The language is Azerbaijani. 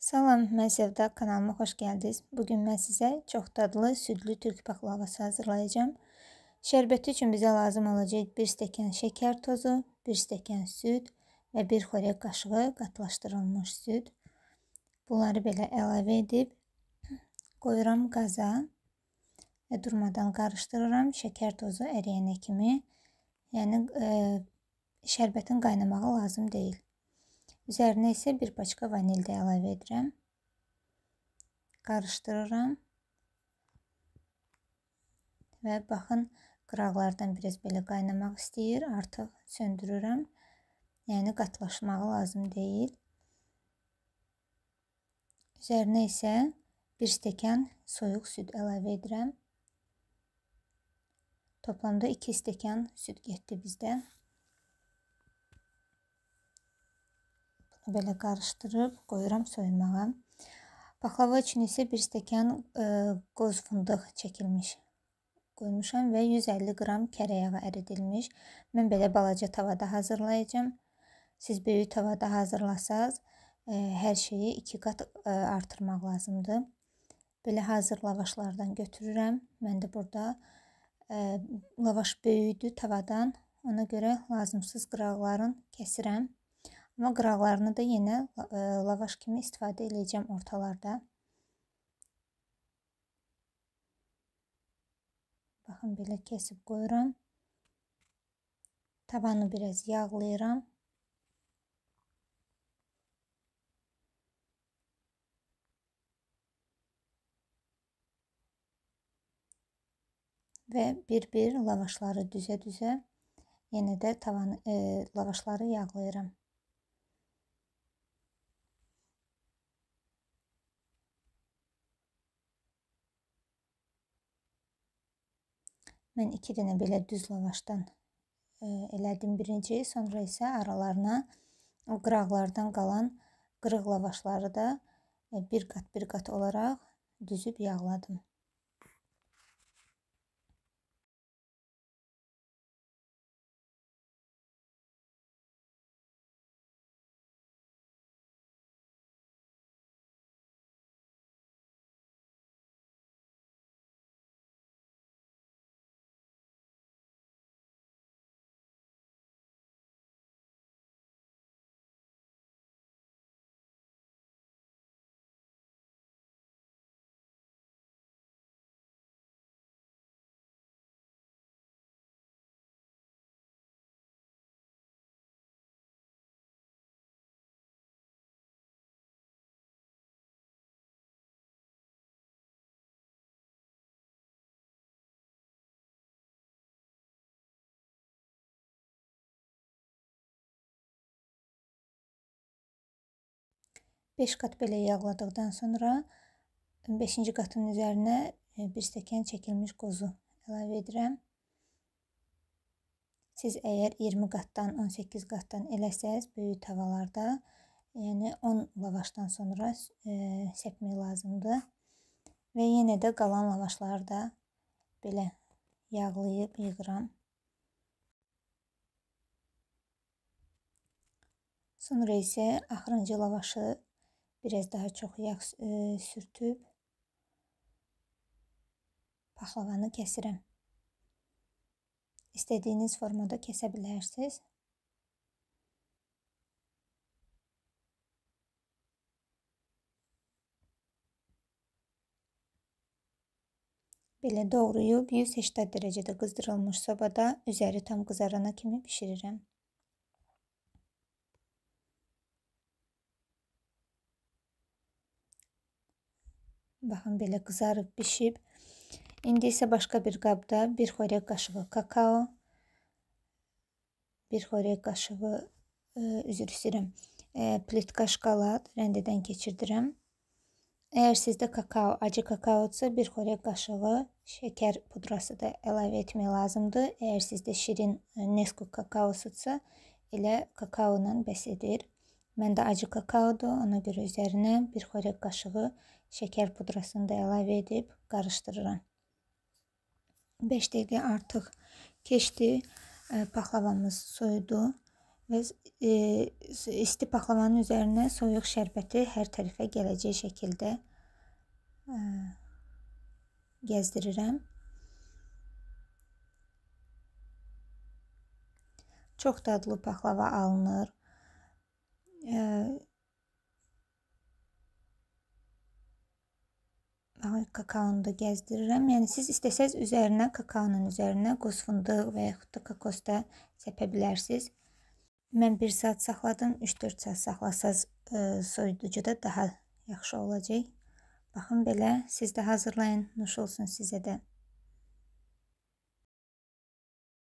Salam, mən Sevda, kanalıma xoş gəldiniz. Bugün mən sizə çox dadlı südlü türk paklavası hazırlayacağım. Şərbəti üçün bizə lazım olacaq 1 stəkan şəkər tozu, 1 stəkan süd və 1 xörək qaşığı qatlaşdırılmış süd. Bunları belə əlavə edib qoyuram qaza və durmadan qarışdırıram. Şəkər tozu əriyənə kimi, yəni şərbətin qaynamağı lazım deyil. Üzərinə isə bir paçka vanil də əlavə edirəm. Qarışdırıram. Və baxın, qıraqlardan biraz belə qaynamaq istəyir. Artıq söndürürəm. Yəni qatlaşmağı lazım deyil. Üzərinə isə 1 stəkan soyuq süd əlavə edirəm. Toplamda 2 stəkan süd getdi bizdə. Belə qarışdırıb qoyuram soyumağa. Paxlava üçün isə 1 stəkan qoz fındıq çəkilmiş qoymuşam və 150 qram kərə yağı əridilmiş. Mən belə balaca tavada hazırlayacağım. Siz böyük tavada hazırlasanız hər şeyi 2 qat artırmaq lazımdır. Belə hazır lavaşlardan götürürəm. Mən də burada lavaş böyükdür tavadan. Ona görə lazımsız qıraqlarını kəsirəm. Amma qıraqlarını da yenə lavaş kimi istifadə edəcəm ortalarda. Baxın, belə kəsib qoyuram. Tavanı biraz yağlayıram. Və bir-bir lavaşları düzə-düzə yenə də lavaşları yağlayıram. Mən 2 dənə belə düz lavaşdan elədim birinci, sonra isə aralarına o qıraqlardan qalan qırıq lavaşları da bir qat olaraq düzüb yağladım. Beş qat belə yağladıqdan sonra 5-ci qatın üzərinə 1 stəkan çəkilmiş qozu əlavə edirəm. Siz əgər 20 qatdan, 18 qatdan eləsəz böyük tavalarda, yəni 10 lavaşdan sonra səpmək lazımdır. Və yenə də qalan lavaşları da belə yağlayıb yığıram. Sonra isə axırıncı lavaşı biraz daha çox yağ sürtüb paxlavanı kəsirəm. İstədiyiniz formada kəsə bilərsiniz. Belə doğrayıb 180 dərəcədə qızdırılmış sobada üzəri tam qızarana kimi bişirirəm. Baxın, belə qızarıb bişib. İndi isə başqa bir qabda 1 xörək qaşığı kakao, 1 xörək qaşığı üzr istəyirəm, plitka şokolad rəndədən keçirdirəm. Əgər sizdə kakao, acı kakaodsa 1 xörək qaşığı şəkər pudrası da əlavə etmək lazımdır. Əgər sizdə şirin Nesquik kakaosudsa elə kakao ilə bəs edir. Məndə acı kakaodur, ona görə üzərinə 1 xörək qaşığı şəkər pudrasını da əlavə edib qarışdırıram. 5 dəqiqə artıq keçdi. Paxlavamız soyudu. və isti paxlavanın üzərinə soyuq şərbəti hər tərəfə gələcək şəkildə gəzdirirəm. Çox dadlı paxlava alınır. Kakaonu da gəzdirirəm. Yəni siz istəsəz üzərinə, kakaonun üzərinə qoz fındıq və yaxud da kokos da səpə bilərsiniz. Mən 1 saat saxladım. 3-4 saat saxlasaz soyuducuda daha yaxşı olacaq. Baxın belə, siz də hazırlayın, nuş olsun sizə də.